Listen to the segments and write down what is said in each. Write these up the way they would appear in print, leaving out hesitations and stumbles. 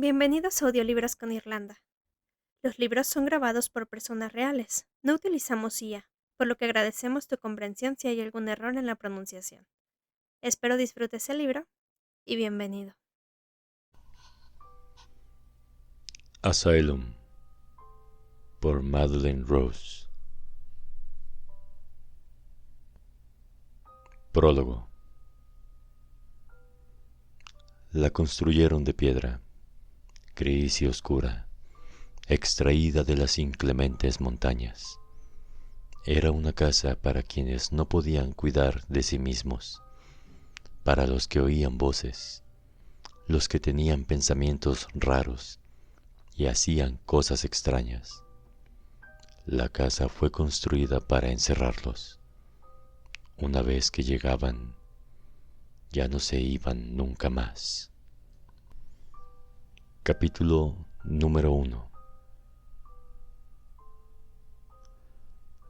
Bienvenidos a Audiolibros con Irlanda. Los libros son grabados por personas reales. No utilizamos IA, por lo que agradecemos tu comprensión si hay algún error en la pronunciación. Espero disfrutes el libro y bienvenido. Asylum por Madeleine Rose. Prólogo. La construyeron de piedra, gris y oscura, extraída de las inclementes montañas. Era una casa para quienes no podían cuidar de sí mismos, para los que oían voces, los que tenían pensamientos raros y hacían cosas extrañas. La casa fue construida para encerrarlos. Una vez que llegaban, ya no se iban nunca más. Capítulo número 1.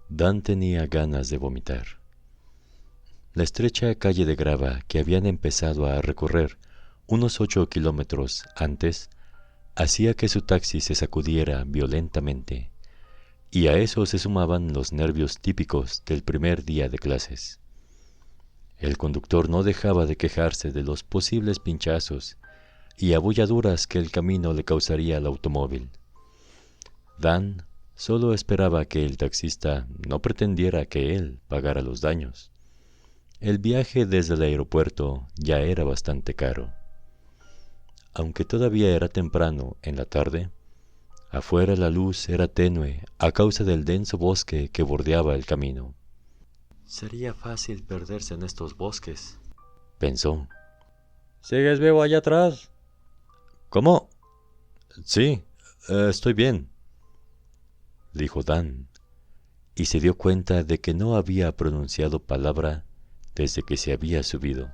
Dan tenía ganas de vomitar. La estrecha calle de grava que habían empezado a recorrer unos 8 kilómetros antes hacía que su taxi se sacudiera violentamente, y a eso se sumaban los nervios típicos del primer día de clases. El conductor no dejaba de quejarse de los posibles pinchazos y abolladuras que el camino le causaría al automóvil. Dan solo esperaba que el taxista no pretendiera que él pagara los daños. El viaje desde el aeropuerto ya era bastante caro. Aunque todavía era temprano en la tarde, afuera la luz era tenue a causa del denso bosque que bordeaba el camino. Sería fácil perderse en estos bosques, pensó. ¿Sigues vivo allá atrás? ¿Cómo? Sí, estoy bien, dijo Dan, y se dio cuenta de que no había pronunciado palabra desde que se había subido.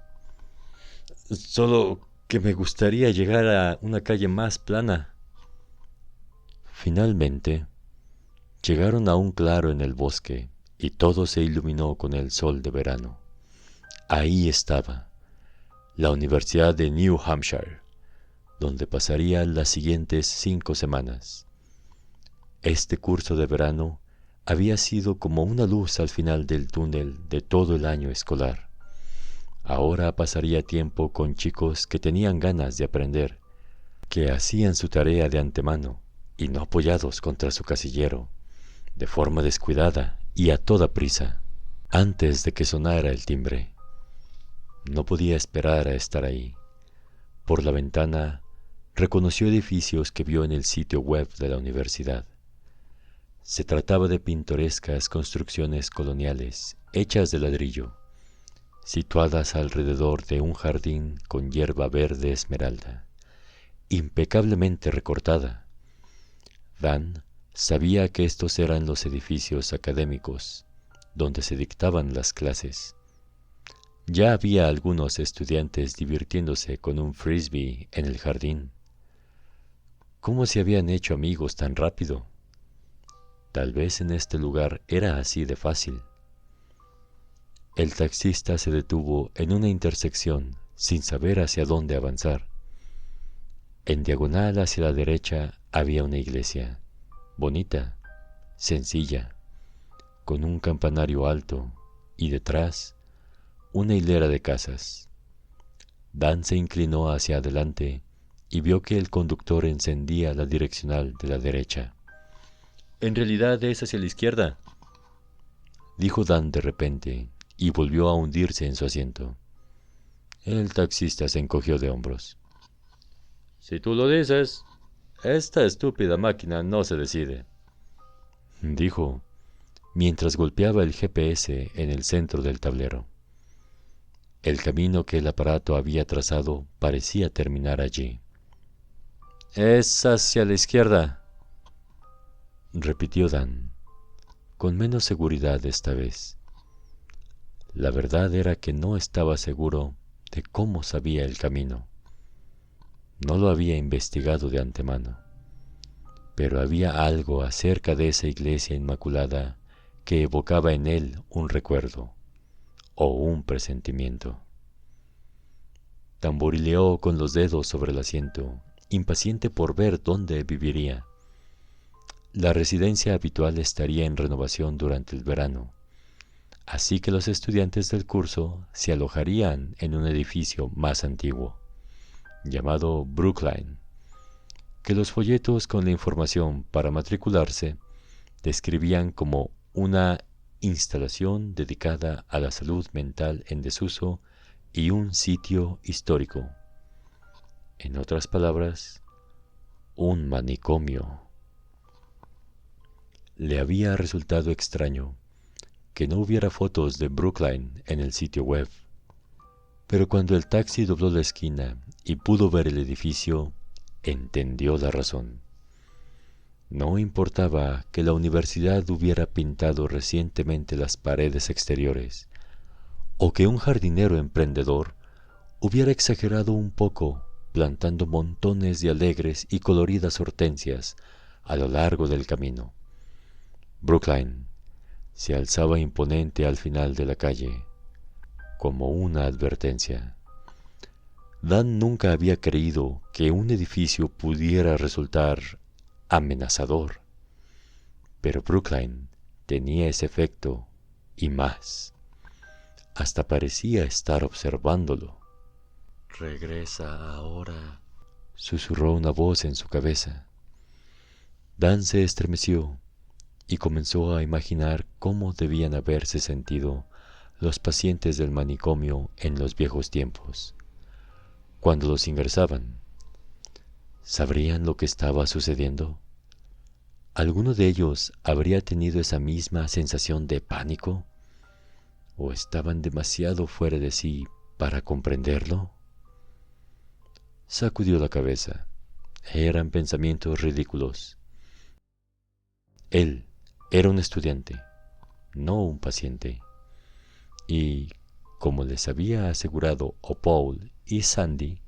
Solo que me gustaría llegar a una calle más plana. Finalmente, llegaron a un claro en el bosque y todo se iluminó con el sol de verano. Ahí estaba, la Universidad de New Hampshire, donde pasaría las siguientes 5 semanas. Este curso de verano había sido como una luz al final del túnel de todo el año escolar. Ahora pasaría tiempo con chicos que tenían ganas de aprender, que hacían su tarea de antemano y no apoyados contra su casillero, de forma descuidada y a toda prisa, antes de que sonara el timbre. No podía esperar a estar ahí. Por la ventana reconoció edificios que vio en el sitio web de la universidad. Se trataba de pintorescas construcciones coloniales hechas de ladrillo, situadas alrededor de un jardín con hierba verde esmeralda, impecablemente recortada. Dan sabía que estos eran los edificios académicos, donde se dictaban las clases. Ya había algunos estudiantes divirtiéndose con un frisbee en el jardín. ¿Cómo se habían hecho amigos tan rápido? Tal vez en este lugar era así de fácil. El taxista se detuvo en una intersección sin saber hacia dónde avanzar. En diagonal hacia la derecha había una iglesia, bonita, sencilla, con un campanario alto y detrás una hilera de casas. Dan se inclinó hacia adelante y vio que el conductor encendía la direccional de la derecha. En realidad es hacia la izquierda, dijo Dan de repente, y volvió a hundirse en su asiento. El taxista se encogió de hombros. Si tú lo dices, esta estúpida máquina no se decide, dijo, mientras golpeaba el GPS en el centro del tablero. El camino que el aparato había trazado parecía terminar allí. Es hacia la izquierda, repitió Dan, con menos seguridad esta vez. La verdad era que no estaba seguro de cómo sabía el camino. No lo había investigado de antemano, pero había algo acerca de esa iglesia inmaculada que evocaba en él un recuerdo o un presentimiento. Tamborileó con los dedos sobre el asiento impaciente por ver dónde viviría. La residencia habitual estaría en renovación durante el verano, así que los estudiantes del curso se alojarían en un edificio más antiguo, llamado Brookline, que los folletos con la información para matricularse describían como una instalación dedicada a la salud mental en desuso y un sitio histórico. En otras palabras, un manicomio. Le había resultado extraño que no hubiera fotos de Brookline en el sitio web, pero cuando el taxi dobló la esquina y pudo ver el edificio, entendió la razón. No importaba que la universidad hubiera pintado recientemente las paredes exteriores, o que un jardinero emprendedor hubiera exagerado un poco plantando montones de alegres y coloridas hortensias a lo largo del camino. Brookline se alzaba imponente al final de la calle, como una advertencia. Dan nunca había creído que un edificio pudiera resultar amenazador, pero Brookline tenía ese efecto y más. Hasta parecía estar observándolo. «Regresa ahora», susurró una voz en su cabeza. Dan se estremeció y comenzó a imaginar cómo debían haberse sentido los pacientes del manicomio en los viejos tiempos. Cuando los ingresaban, ¿sabrían lo que estaba sucediendo? ¿Alguno de ellos habría tenido esa misma sensación de pánico? ¿O estaban demasiado fuera de sí para comprenderlo? Sacudió la cabeza. Eran pensamientos ridículos. Él era un estudiante, no un paciente. Y, como les había asegurado Paul y Sandy,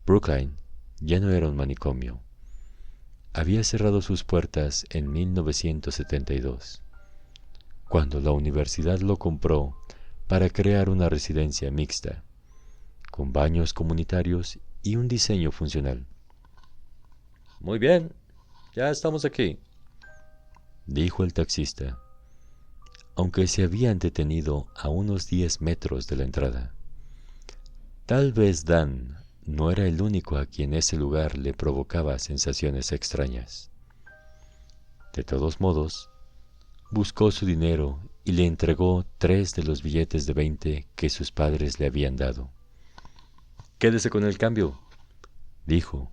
Brookline ya no era un manicomio. Había cerrado sus puertas en 1972, cuando la universidad lo compró para crear una residencia mixta, con baños comunitarios y un diseño funcional. Muy bien, ya estamos aquí, dijo el taxista, aunque se habían detenido a unos 10 metros de la entrada. Tal vez Dan no era el único a quien ese lugar le provocaba sensaciones extrañas. De todos modos, buscó su dinero y le entregó 3 de los billetes de 20 que sus padres le habían dado. «Quédese con el cambio», dijo,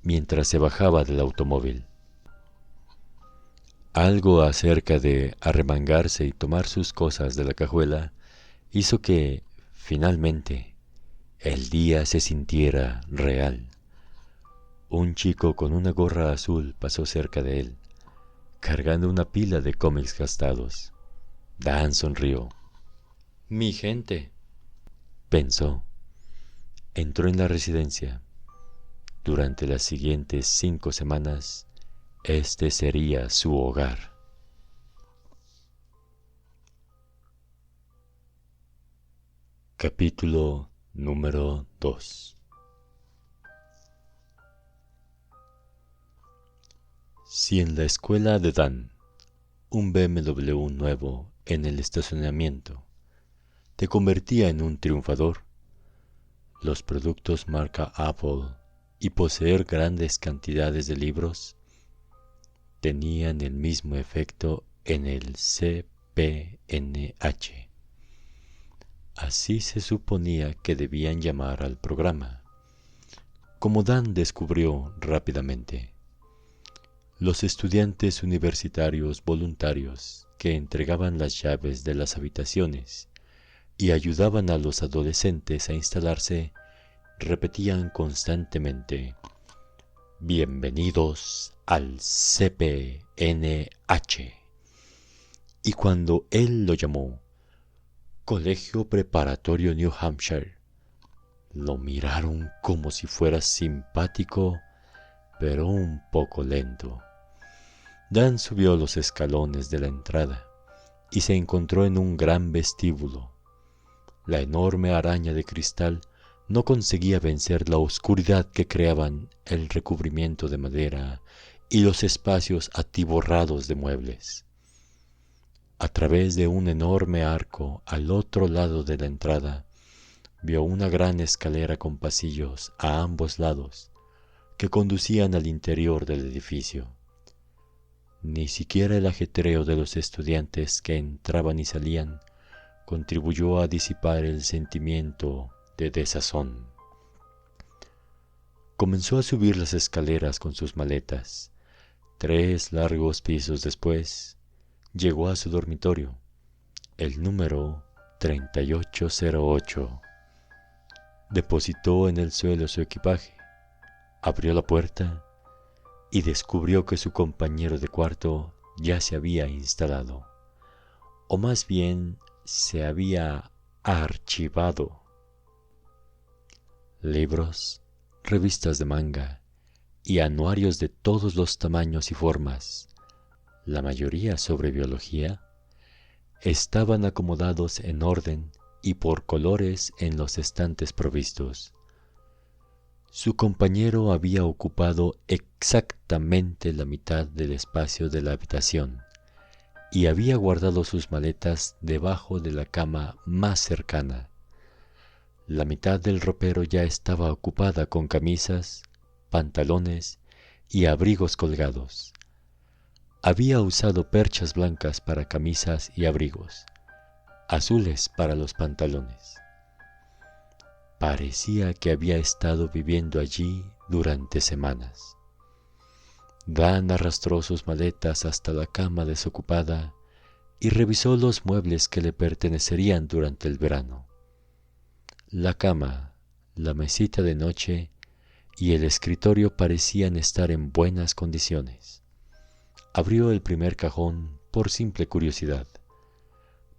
mientras se bajaba del automóvil. Algo acerca de arremangarse y tomar sus cosas de la cajuela hizo que, finalmente, el día se sintiera real. Un chico con una gorra azul pasó cerca de él, cargando una pila de cómics gastados. Dan sonrió. «Mi gente», pensó. Entró en la residencia. Durante las siguientes 5 semanas, este sería su hogar. Capítulo número 2. Si en la escuela de Dan, un BMW nuevo en el estacionamiento te convertía en un triunfador, los productos marca Apple y poseer grandes cantidades de libros tenían el mismo efecto en el CPNH. Así se suponía que debían llamar al programa. Como Dan descubrió rápidamente, los estudiantes universitarios voluntarios que entregaban las llaves de las habitaciones y ayudaban a los adolescentes a instalarse repetían constantemente: «Bienvenidos al CPNH». Y cuando él lo llamó Colegio Preparatorio New Hampshire, lo miraron como si fuera simpático, pero un poco lento. Dan subió los escalones de la entrada y se encontró en un gran vestíbulo. La enorme araña de cristal no conseguía vencer la oscuridad que creaban el recubrimiento de madera y los espacios atiborrados de muebles. A través de un enorme arco al otro lado de la entrada, vio una gran escalera con pasillos a ambos lados que conducían al interior del edificio. Ni siquiera el ajetreo de los estudiantes que entraban y salían contribuyó a disipar el sentimiento de desazón. Comenzó a subir las escaleras con sus maletas. 3 largos pisos después, llegó a su dormitorio, el número 3808. Depositó en el suelo su equipaje, abrió la puerta y descubrió que su compañero de cuarto ya se había instalado, o más bien se había archivado. Libros, revistas de manga y anuarios de todos los tamaños y formas, la mayoría sobre biología, estaban acomodados en orden y por colores en los estantes provistos. Su compañero había ocupado exactamente la mitad del espacio de la habitación y había guardado sus maletas debajo de la cama más cercana. La mitad del ropero ya estaba ocupada con camisas, pantalones y abrigos colgados. Había usado perchas blancas para camisas y abrigos, azules para los pantalones. Parecía que había estado viviendo allí durante semanas. Dan arrastró sus maletas hasta la cama desocupada y revisó los muebles que le pertenecerían durante el verano. La cama, la mesita de noche y el escritorio parecían estar en buenas condiciones. Abrió el primer cajón por simple curiosidad,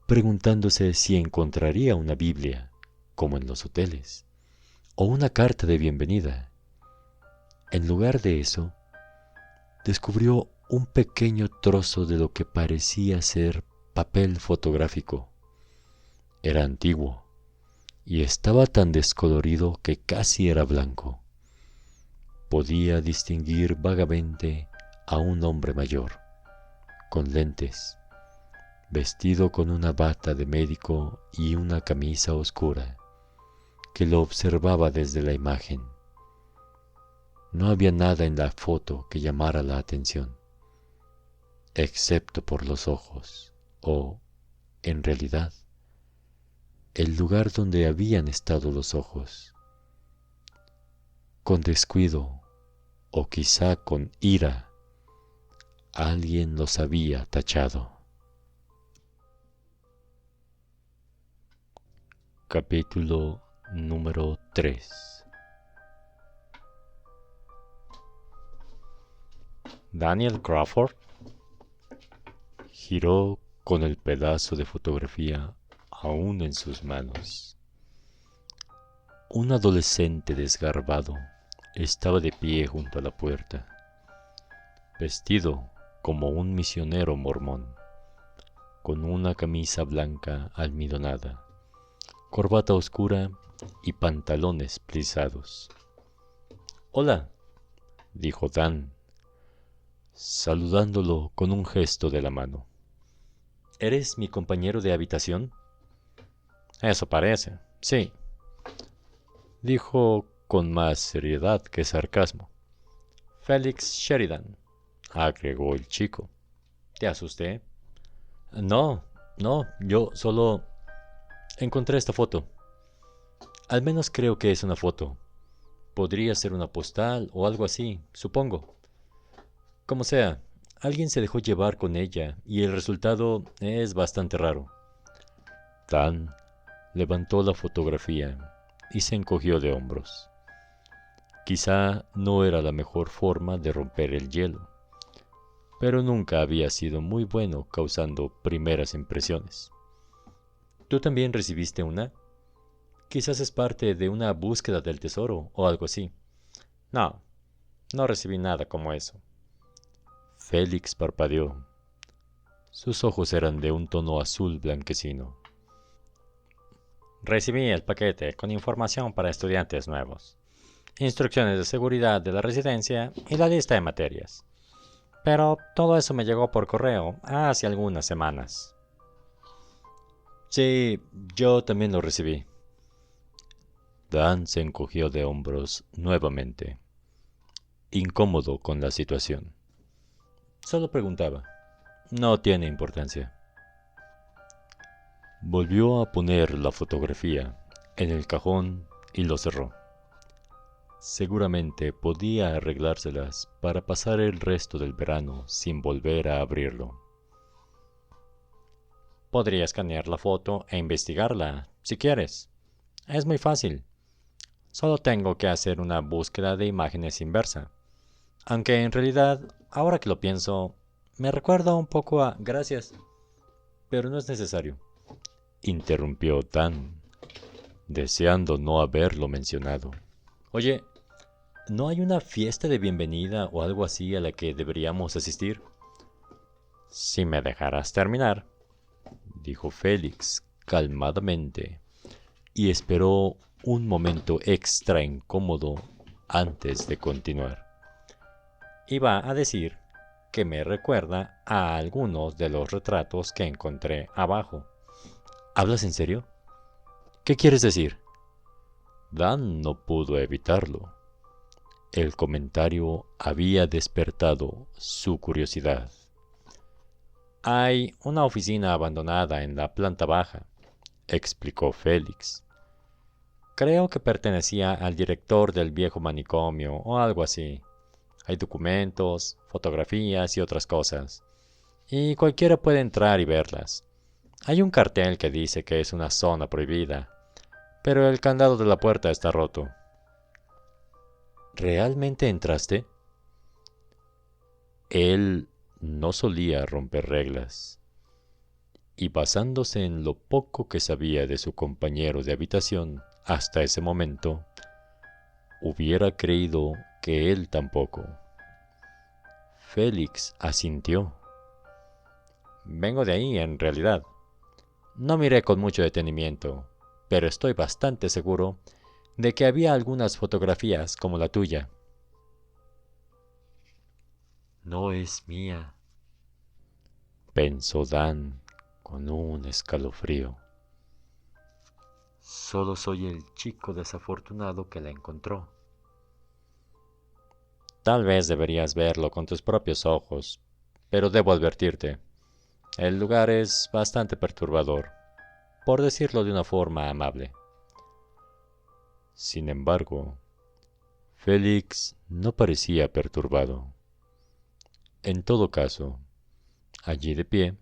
preguntándose si encontraría una Biblia, como en los hoteles, o una carta de bienvenida. En lugar de eso, descubrió un pequeño trozo de lo que parecía ser papel fotográfico. Era antiguo y estaba tan descolorido que casi era blanco. Podía distinguir vagamente a un hombre mayor, con lentes, vestido con una bata de médico y una camisa oscura, que lo observaba desde la imagen. No había nada en la foto que llamara la atención, excepto por los ojos, o, en realidad, el lugar donde habían estado los ojos. Con descuido, o quizá con ira, alguien los había tachado. Capítulo número 3. Daniel Crawford giró con el pedazo de fotografía aún en sus manos. Un adolescente desgarbado estaba de pie junto a la puerta, vestido como un misionero mormón, con una camisa blanca almidonada, corbata oscura y pantalones plisados. «Hola», dijo Dan, saludándolo con un gesto de la mano. «¿Eres mi compañero de habitación?» «Eso parece, sí», dijo con más seriedad que sarcasmo. «Felix Sheridan», agregó el chico. «¿Te asusté?» No, yo solo encontré esta foto. Al menos creo que es una foto. Podría ser una postal o algo así, supongo. Como sea, alguien se dejó llevar con ella y el resultado es bastante raro». Dan levantó la fotografía y se encogió de hombros. Quizá no era la mejor forma de romper el hielo, pero nunca había sido muy bueno causando primeras impresiones. ¿Tú también recibiste una? Quizás es parte de una búsqueda del tesoro o algo así. No recibí nada como eso. Félix parpadeó. Sus ojos eran de un tono azul blanquecino. Recibí el paquete con información para estudiantes nuevos, instrucciones de seguridad de la residencia y la lista de materias. Pero todo eso me llegó por correo hace algunas semanas. Sí, yo también lo recibí. Dan se encogió de hombros nuevamente, incómodo con la situación. Solo preguntaba. No tiene importancia. Volvió a poner la fotografía en el cajón y lo cerró. Seguramente podía arreglárselas para pasar el resto del verano sin volver a abrirlo. Podría escanear la foto e investigarla, si quieres. Es muy fácil. Solo tengo que hacer una búsqueda de imágenes inversa. Aunque en realidad, ahora que lo pienso, me recuerda un poco a... Gracias, pero no es necesario, interrumpió Dan, deseando no haberlo mencionado. Oye, ¿no hay una fiesta de bienvenida o algo así a la que deberíamos asistir? Si me dejarás terminar, dijo Félix calmadamente, y esperó un momento extra incómodo antes de continuar. Iba a decir que me recuerda a algunos de los retratos que encontré abajo. ¿Hablas en serio? ¿Qué quieres decir? Dan no pudo evitarlo. El comentario había despertado su curiosidad. Hay una oficina abandonada en la planta baja, explicó Félix. Creo que pertenecía al director del viejo manicomio o algo así. Hay documentos, fotografías y otras cosas. Y cualquiera puede entrar y verlas. Hay un cartel que dice que es una zona prohibida, pero el candado de la puerta está roto. ¿Realmente entraste? Él no solía romper reglas, y basándose en lo poco que sabía de su compañero de habitación hasta ese momento, hubiera creído que él tampoco. Félix asintió. Vengo de ahí, en realidad. No miré con mucho detenimiento, pero estoy bastante seguro de que había algunas fotografías como la tuya. No es mía, pensó Dan con un escalofrío. Solo soy el chico desafortunado que la encontró. Tal vez deberías verlo con tus propios ojos, pero debo advertirte, el lugar es bastante perturbador, por decirlo de una forma amable. Sin embargo, Félix no parecía perturbado. En todo caso, allí de pie,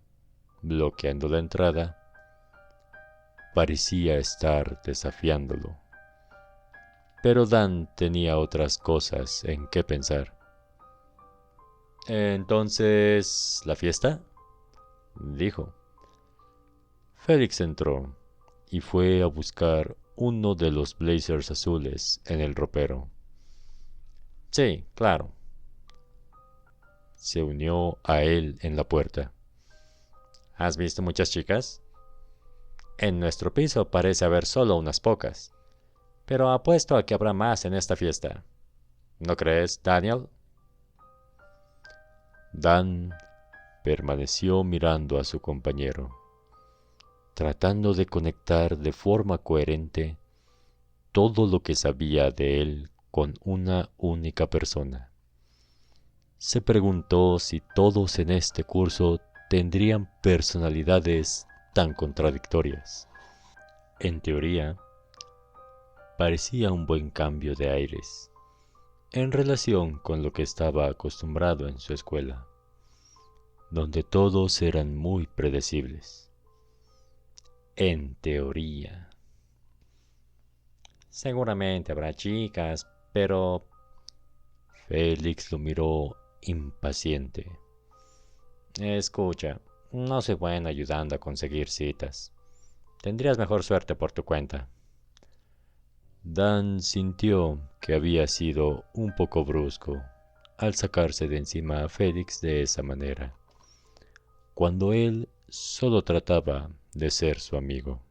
bloqueando la entrada, parecía estar desafiándolo. Pero Dan tenía otras cosas en qué pensar. «Entonces, ¿la fiesta?», dijo. Félix entró y fue a buscar uno de los blazers azules en el ropero. Sí, claro. Se unió a él en la puerta. ¿Has visto muchas chicas? En nuestro piso parece haber solo unas pocas, pero apuesto a que habrá más en esta fiesta. ¿No crees, Daniel? Dan permaneció mirando a su compañero, tratando de conectar de forma coherente todo lo que sabía de él con una única persona. Se preguntó si todos en este curso tendrían personalidades tan contradictorias. En teoría, parecía un buen cambio de aires en relación con lo que estaba acostumbrado en su escuela, donde todos eran muy predecibles. En teoría. Seguramente habrá chicas, pero... Félix lo miró impaciente. Escucha, no soy bueno ayudando a conseguir citas. Tendrías mejor suerte por tu cuenta. Dan sintió que había sido un poco brusco al sacarse de encima a Félix de esa manera, cuando él solo trataba de ser su amigo.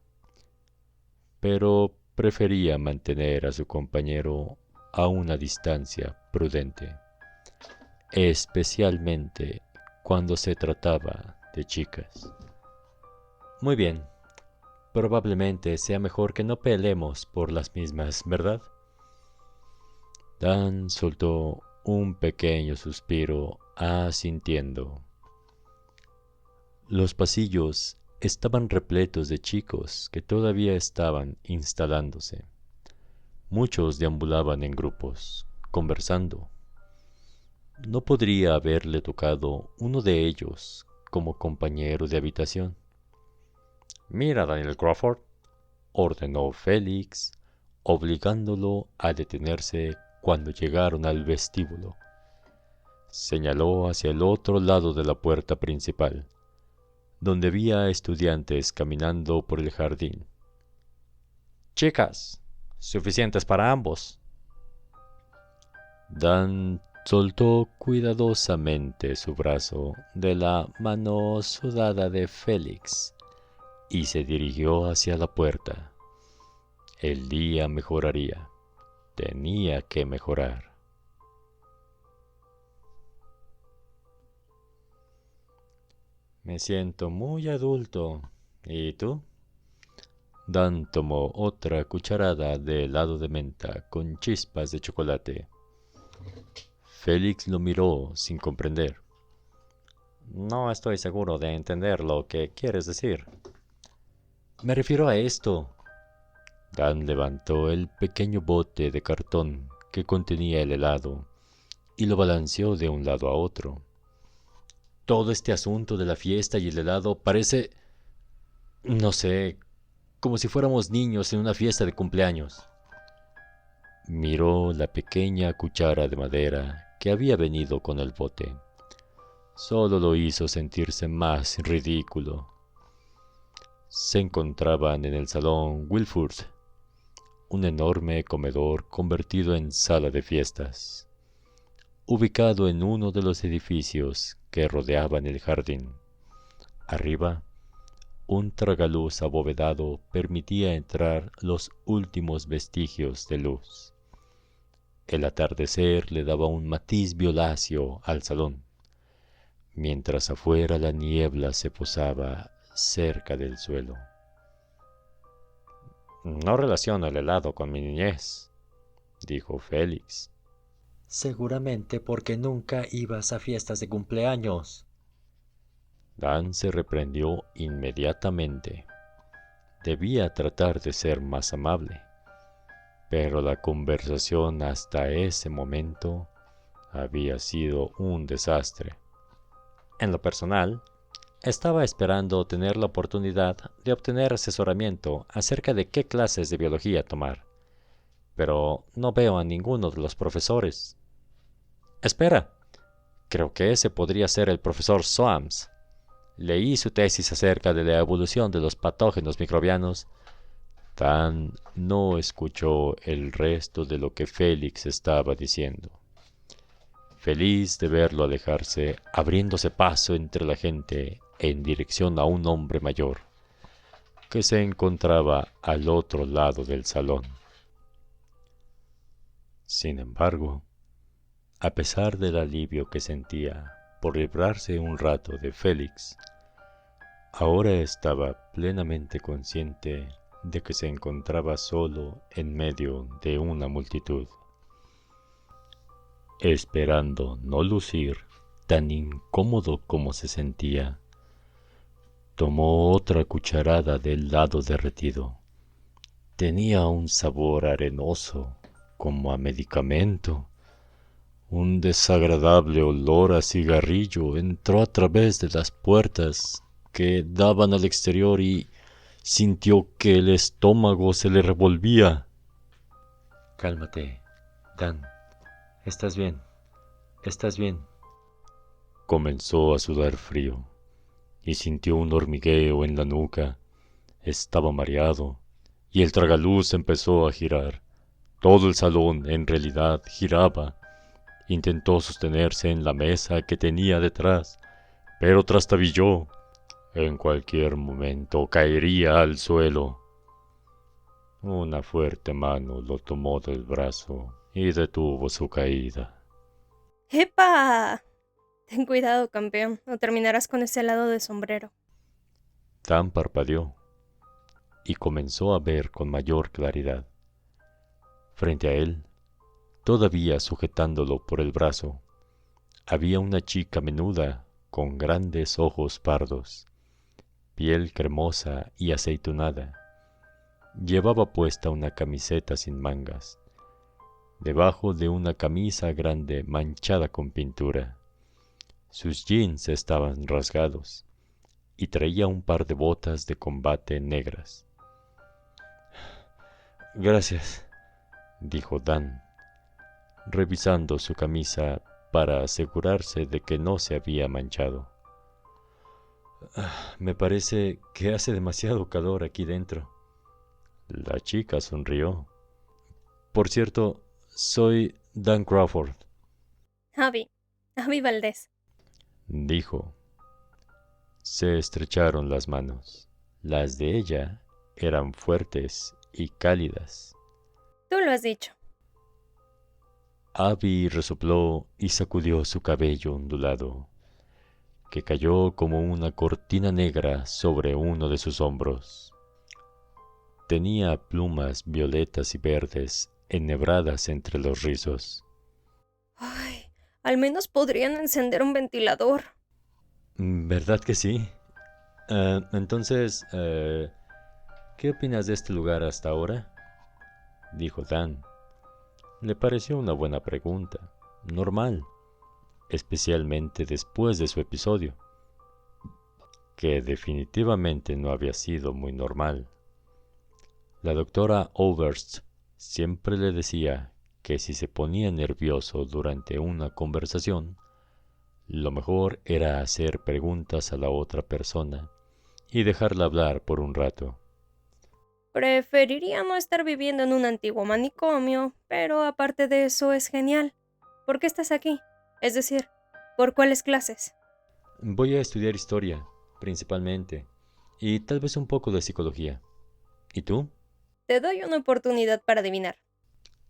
pero prefería mantener a su compañero a una distancia prudente, especialmente cuando se trataba de chicas. Muy bien, probablemente sea mejor que no peleemos por las mismas, ¿verdad? Dan soltó un pequeño suspiro asintiendo. Los pasillos estaban repletos de chicos que todavía estaban instalándose. Muchos deambulaban en grupos, conversando. No podría haberle tocado uno de ellos como compañero de habitación. «Mira, Daniel Crawford», ordenó Félix, obligándolo a detenerse cuando llegaron al vestíbulo. Señaló hacia el otro lado de la puerta principal, donde había estudiantes caminando por el jardín. «Chicas, suficientes para ambos». Dan soltó cuidadosamente su brazo de la mano sudada de Félix y se dirigió hacia la puerta. El día mejoraría. Tenía que mejorar. «Me siento muy adulto. ¿Y tú?» Dan tomó otra cucharada de helado de menta con chispas de chocolate. Félix lo miró sin comprender. «No estoy seguro de entender lo que quieres decir». «Me refiero a esto». Dan levantó el pequeño bote de cartón que contenía el helado y lo balanceó de un lado a otro. «Todo este asunto de la fiesta y el helado parece, no sé, como si fuéramos niños en una fiesta de cumpleaños». Miró la pequeña cuchara de madera que había venido con el bote. Solo lo hizo sentirse más ridículo. Se encontraban en el salón Wilford, un enorme comedor convertido en sala de fiestas, ubicado en uno de los edificios que rodeaban el jardín. Arriba, un tragaluz abovedado permitía entrar los últimos vestigios de luz. El atardecer le daba un matiz violáceo al salón, mientras afuera la niebla se posaba cerca del suelo. «No relaciono el helado con mi niñez», dijo Félix. «Seguramente porque nunca ibas a fiestas de cumpleaños». Dan se reprendió inmediatamente. Debía tratar de ser más amable, pero la conversación hasta ese momento había sido un desastre. En lo personal, estaba esperando tener la oportunidad de obtener asesoramiento acerca de qué clases de biología tomar, pero no veo a ninguno de los profesores. Espera, creo que ese podría ser el profesor Soames. Leí su tesis acerca de la evolución de los patógenos microbianos. Dan no escuchó el resto de lo que Félix estaba diciendo. Feliz de verlo alejarse, abriéndose paso entre la gente en dirección a un hombre mayor, que se encontraba al otro lado del salón. Sin embargo, a pesar del alivio que sentía por librarse un rato de Félix, ahora estaba plenamente consciente de que se encontraba solo en medio de una multitud. Esperando no lucir tan incómodo como se sentía, tomó otra cucharada de helado derretido. Tenía un sabor arenoso, como a medicamento. Un desagradable olor a cigarrillo entró a través de las puertas que daban al exterior y sintió que el estómago se le revolvía. «Cálmate, Dan. Estás bien. Estás bien». Comenzó a sudar frío y sintió un hormigueo en la nuca. Estaba mareado y el tragaluz empezó a girar. Todo el salón en realidad giraba. Intentó sostenerse en la mesa que tenía detrás, pero trastabilló. En cualquier momento caería al suelo. Una fuerte mano lo tomó del brazo y detuvo su caída. ¡Epa! Ten cuidado, campeón, o terminarás con ese lado de sombrero. Dan parpadeó y comenzó a ver con mayor claridad. Frente a él, todavía sujetándolo por el brazo, había una chica menuda con grandes ojos pardos, piel cremosa y aceitunada. Llevaba puesta una camiseta sin mangas, debajo de una camisa grande manchada con pintura. Sus jeans estaban rasgados y traía un par de botas de combate negras. «Gracias», dijo Dan, revisando su camisa para asegurarse de que no se había manchado. «Me parece que hace demasiado calor aquí dentro». La chica sonrió. «Por cierto, soy Dan Crawford», Abby Valdés. dijo. Se estrecharon las manos. Las de ella eran fuertes y cálidas. Tú lo has dicho. Abby resopló y sacudió su cabello ondulado, que cayó como una cortina negra sobre uno de sus hombros. Tenía plumas violetas y verdes enhebradas entre los rizos. Ay, al menos podrían encender un ventilador. ¿Verdad que sí? Entonces, ¿qué opinas de este lugar hasta ahora?, dijo Dan. Le pareció una buena pregunta, normal, especialmente después de su episodio, que definitivamente no había sido muy normal. La doctora Oberst siempre le decía que si se ponía nervioso durante una conversación, lo mejor era hacer preguntas a la otra persona y dejarla hablar por un rato. Preferiría no estar viviendo en un antiguo manicomio, pero aparte de eso es genial. ¿Por qué estás aquí? Es decir, ¿por cuáles clases? Voy a estudiar historia, principalmente, y tal vez un poco de psicología. ¿Y tú?, Te doy una oportunidad para adivinar.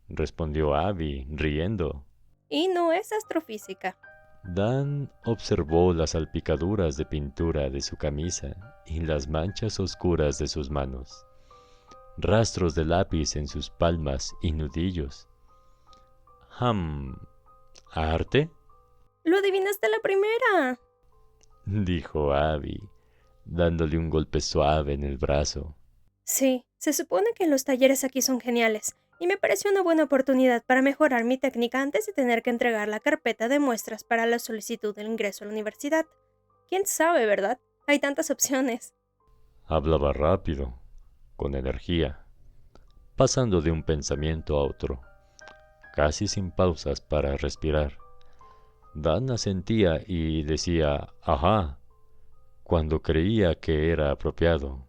respondió Abby, riendo. Y no es astrofísica. Dan observó las salpicaduras de pintura de su camisa y las manchas oscuras de sus manos, rastros de lápiz en sus palmas y nudillos. ¿Arte?, ¡Lo adivinaste a la primera! dijo Abby, dándole un golpe suave en el brazo. Sí, se supone que los talleres aquí son geniales, y me pareció una buena oportunidad para mejorar mi técnica antes de tener que entregar la carpeta de muestras para la solicitud del ingreso a la universidad. ¿Quién sabe, verdad? Hay tantas opciones. Hablaba rápido, con energía, pasando de un pensamiento a otro, casi sin pausas para respirar. Dan asentía y decía «ajá» cuando creía que era apropiado.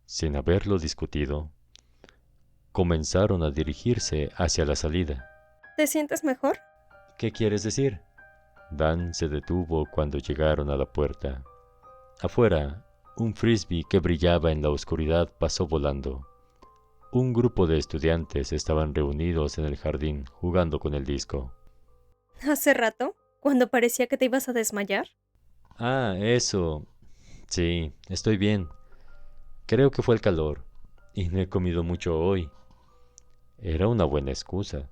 Sin haberlo discutido, comenzaron a dirigirse hacia la salida. ¿Te sientes mejor? «¿Qué quieres decir?». Dan se detuvo cuando llegaron a la puerta. Afuera, un frisbee que brillaba en la oscuridad pasó volando. Un grupo de estudiantes estaban reunidos en el jardín jugando con el disco. ¿Hace rato? ¿Cuando parecía que te ibas a desmayar? Eso. Sí, estoy bien. Creo que fue el calor, y no he comido mucho hoy. Era una buena excusa,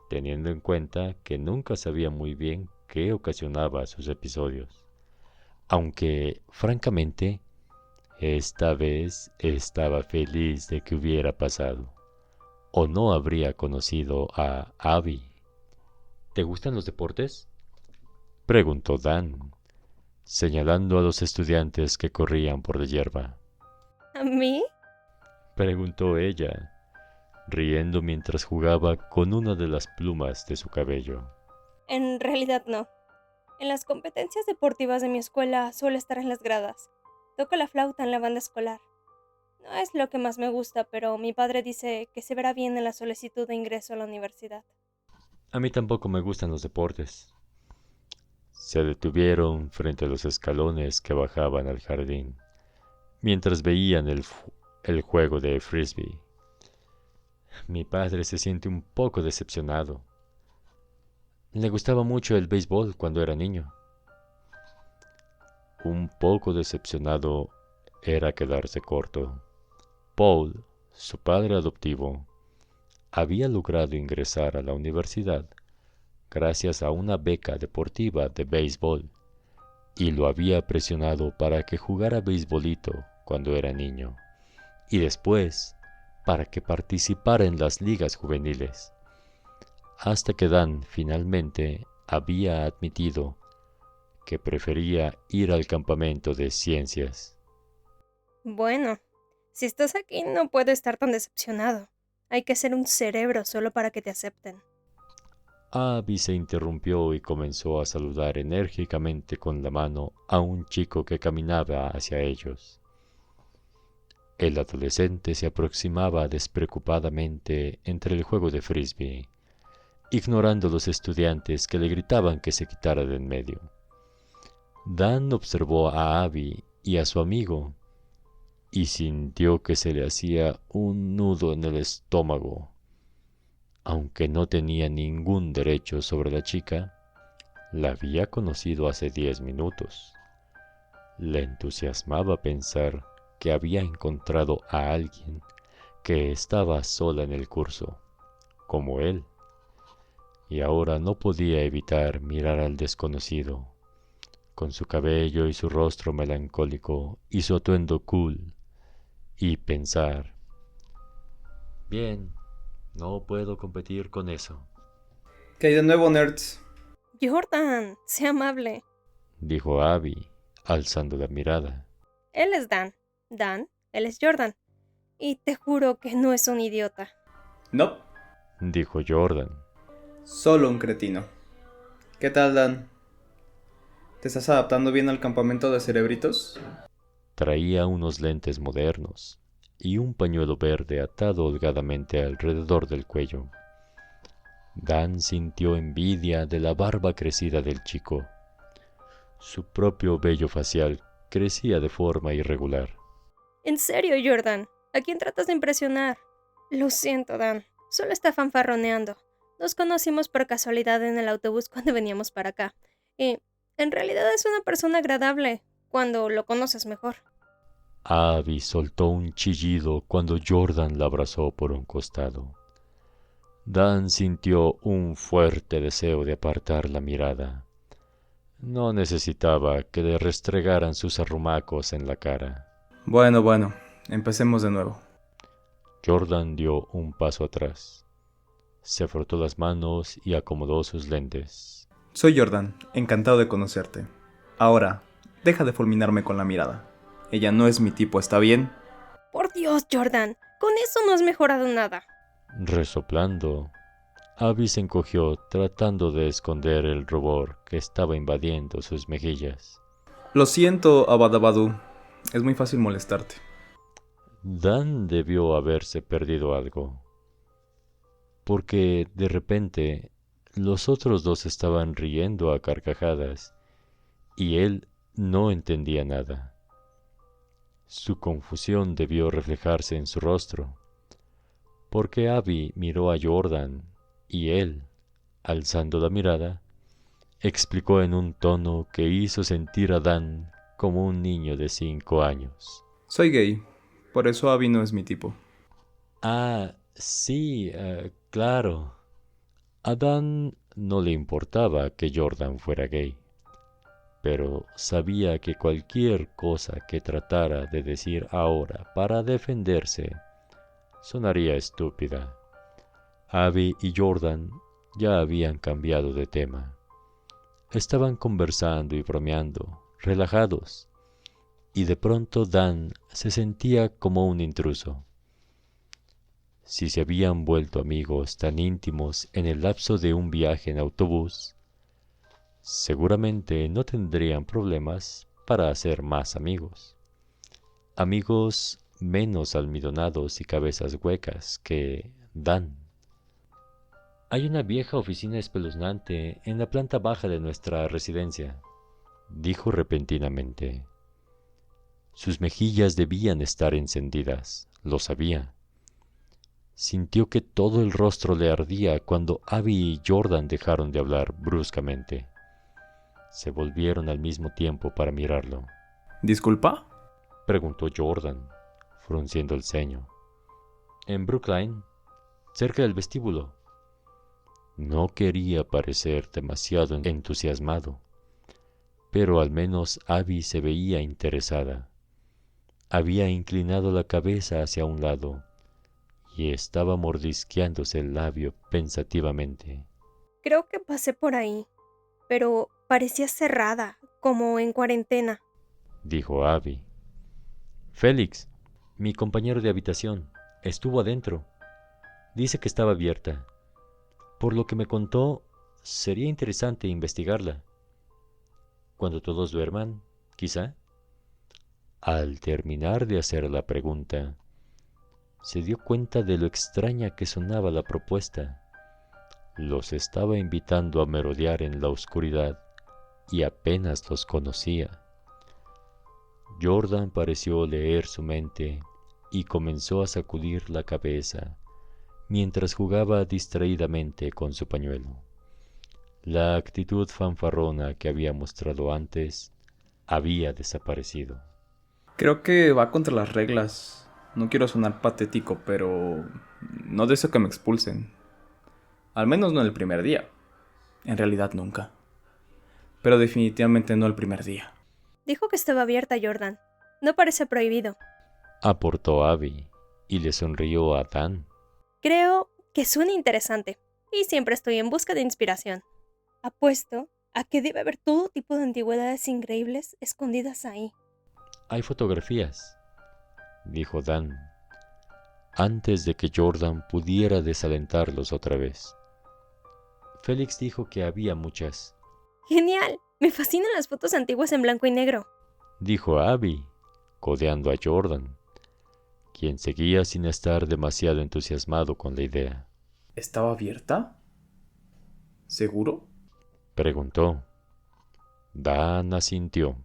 teniendo en cuenta que nunca sabía muy bien qué ocasionaba sus episodios. Aunque, francamente, esta vez estaba feliz de que hubiera pasado, o no habría conocido a Abby. ¿Te gustan los deportes?, preguntó Dan, señalando a los estudiantes que corrían por la hierba. ¿A mí? Preguntó ella, riendo mientras jugaba con una de las plumas de su cabello. En realidad no. En las competencias deportivas de mi escuela suelo estar en las gradas. Toco la flauta en la banda escolar. No es lo que más me gusta, pero mi padre dice que se verá bien en la solicitud de ingreso a la universidad. A mí tampoco me gustan los deportes. Se detuvieron frente a los escalones que bajaban al jardín, mientras veían el juego de frisbee Mi padre se siente un poco decepcionado. Le gustaba mucho el béisbol cuando era niño. Un poco decepcionado era quedarse corto. Paul, su padre adoptivo, había logrado ingresar a la universidad gracias a una beca deportiva de béisbol y lo había presionado para que jugara beisbolito cuando era niño y después para que participara en las ligas juveniles, hasta que Dan finalmente había admitido que prefería ir al campamento de ciencias. Bueno, si estás aquí no puedo estar tan decepcionado. Hay que ser un cerebro solo para que te acepten. Abby se interrumpió y comenzó a saludar enérgicamente con la mano a un chico que caminaba hacia ellos. El adolescente se aproximaba despreocupadamente entre el juego de frisbee, ignorando a los estudiantes que le gritaban que se quitara de en medio. Dan observó a Abby y a su amigo y sintió que se le hacía un nudo en el estómago. Aunque no tenía ningún derecho sobre la chica, la había conocido hace 10 minutos. Le entusiasmaba pensar que había encontrado a alguien que estaba sola en el curso, como él, y ahora no podía evitar mirar al desconocido, con su cabello y su rostro melancólico y su atuendo cool, y pensar: bien, no puedo competir con eso. ¿Qué hay de nuevo, nerds? Jordan, sea amable. Dijo Abby, alzando la mirada. Él es Dan. Dan, él es Jordan. Y te juro que no es un idiota. No, Dijo Jordan. solo un cretino. ¿Qué tal, Dan? ¿Te estás adaptando bien al campamento de cerebritos? Traía unos lentes modernos y un pañuelo verde atado holgadamente alrededor del cuello. Dan sintió envidia de la barba crecida del chico. Su propio vello facial crecía de forma irregular. En serio, Jordan, ¿a quién tratas de impresionar? Lo siento, Dan. Solo está fanfarroneando. Nos conocimos por casualidad en el autobús cuando veníamos para acá. Y en realidad es una persona agradable cuando lo conoces mejor. Abby soltó un chillido cuando Jordan la abrazó por un costado. Dan sintió un fuerte deseo de apartar la mirada. No necesitaba que le restregaran sus arrumacos en la cara. Bueno, empecemos de nuevo. Jordan dio un paso atrás. Se frotó las manos y acomodó sus lentes. Soy Jordan, encantado de conocerte. Ahora, deja de fulminarme con la mirada. Ella no es mi tipo, ¿está bien? Por Dios, Jordan, con eso no has mejorado nada. Resoplando, Abby se encogió tratando de esconder el rubor que estaba invadiendo sus mejillas. Lo siento, Abadabadu. Es muy fácil molestarte. Dan debió haberse perdido algo, porque de repente los otros dos estaban riendo a carcajadas y él no entendía nada. Su confusión debió reflejarse en su rostro, porque Abby miró a Jordan y él, alzando la mirada, explicó en un tono que hizo sentir a Dan como un niño de 5 años. Soy gay, por eso Abby no es mi tipo. Ah, sí, claro. A Dan no le importaba que Jordan fuera gay, pero sabía que cualquier cosa que tratara de decir ahora para defenderse sonaría estúpida. Abby y Jordan ya habían cambiado de tema. Estaban conversando y bromeando, relajados, y de pronto Dan se sentía como un intruso. Si se habían vuelto amigos tan íntimos en el lapso de un viaje en autobús, seguramente no tendrían problemas para hacer más amigos. Amigos menos almidonados y cabezas huecas que Dan. Hay una vieja oficina espeluznante en la planta baja de nuestra residencia, dijo repentinamente. Sus mejillas debían estar encendidas, lo sabía. Sintió que todo el rostro le ardía cuando Abby y Jordan dejaron de hablar bruscamente. Se volvieron al mismo tiempo para mirarlo. ¿Disculpa? Preguntó Jordan, frunciendo el ceño. En Brookline, cerca del vestíbulo. No quería parecer demasiado entusiasmado, pero al menos Abby se veía interesada. Había inclinado la cabeza hacia un lado y estaba mordisqueándose el labio pensativamente. Creo que pasé por ahí, pero parecía cerrada, como en cuarentena. Dijo Abby. Félix, mi compañero de habitación, estuvo adentro. Dice que estaba abierta. Por lo que me contó, sería interesante investigarla. Cuando todos duerman, quizá. Al terminar de hacer la pregunta, se dio cuenta de lo extraña que sonaba la propuesta. Los estaba invitando a merodear en la oscuridad y apenas los conocía. Jordan pareció leer su mente y comenzó a sacudir la cabeza mientras jugaba distraídamente con su pañuelo. La actitud fanfarrona que había mostrado antes había desaparecido. Creo que va contra las reglas. No quiero sonar patético, pero no deseo que me expulsen. Al menos no el primer día. En realidad nunca. Pero definitivamente no el primer día. Dijo que estaba abierta, Jordan. No parece prohibido. Aportó Abby y le sonrió a Dan. Creo que suena interesante, y siempre estoy en busca de inspiración. Apuesto a que debe haber todo tipo de antigüedades increíbles escondidas ahí. Hay fotografías, dijo Dan, antes de que Jordan pudiera desalentarlos otra vez. Félix dijo que había muchas. ¡Genial! Me fascinan las fotos antiguas en blanco y negro. Dijo Abby, codeando a Jordan, quien seguía sin estar demasiado entusiasmado con la idea. ¿Estaba abierta? ¿Seguro? Preguntó. Dan asintió.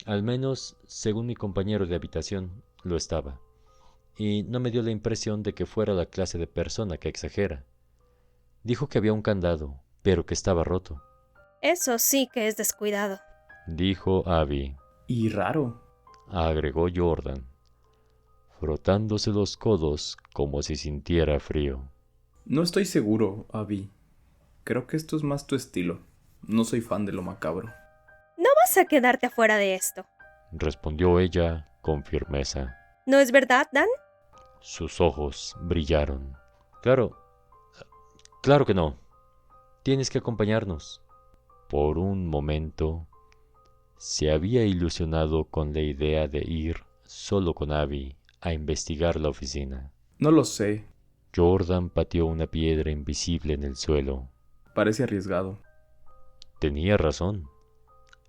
Al menos, según mi compañero de habitación, lo estaba. Y no me dio la impresión de que fuera la clase de persona que exagera. Dijo que había un candado, pero que estaba roto. Eso sí que es descuidado. Dijo Abby. Y raro. Agregó Jordan, frotándose los codos como si sintiera frío. No estoy seguro, Abby. Creo que esto es más tu estilo. No soy fan de lo macabro. No vas a quedarte afuera de esto. Respondió ella con firmeza. ¿No es verdad, Dan? Sus ojos brillaron. Claro que no. Tienes que acompañarnos. Por un momento, se había ilusionado con la idea de ir solo con Abby a investigar la oficina. No lo sé. Jordan pateó una piedra invisible en el suelo. Parece arriesgado. Tenía razón.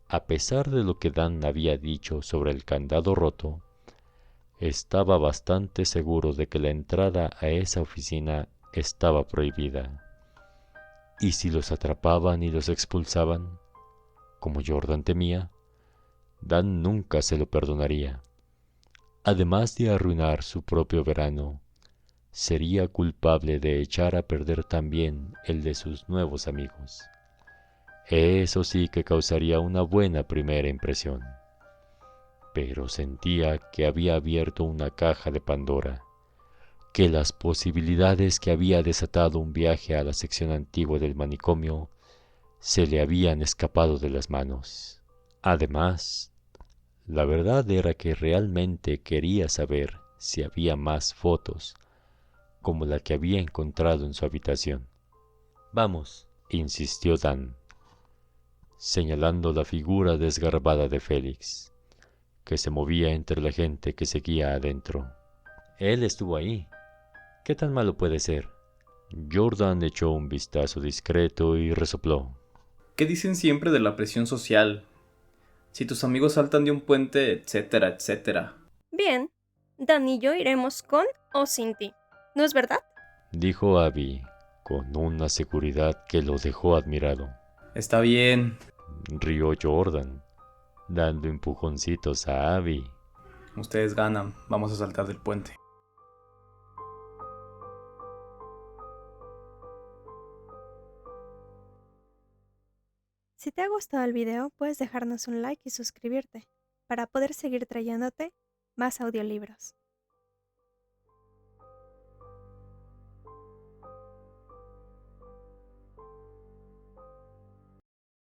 A pesar de lo que Dan había dicho sobre el candado roto, estaba bastante seguro de que la entrada a esa oficina estaba prohibida. ¿Y si los atrapaban y los expulsaban? Como Jordan temía, Dan nunca se lo perdonaría. Además de arruinar su propio verano, sería culpable de echar a perder también el de sus nuevos amigos. Eso sí que causaría una buena primera impresión. Pero sentía que había abierto una caja de Pandora, que las posibilidades que había desatado un viaje a la sección antigua del manicomio se le habían escapado de las manos. Además, la verdad era que realmente quería saber si había más fotos, como la que había encontrado en su habitación. Vamos, insistió Dan, señalando la figura desgarbada de Félix, que se movía entre la gente que seguía adentro. Él estuvo ahí. ¿Qué tan malo puede ser? Jordan echó un vistazo discreto y resopló. ¿Qué dicen siempre de la presión social? Si tus amigos saltan de un puente, etcétera, etcétera. Bien, Dan y yo iremos con o sin ti. ¿No es verdad? Dijo Abby, con una seguridad que lo dejó admirado. Está bien. Rió Jordan, dando empujoncitos a Abby. Ustedes ganan. Vamos a saltar del puente. Si te ha gustado el video, puedes dejarnos un like y suscribirte para poder seguir trayéndote más audiolibros.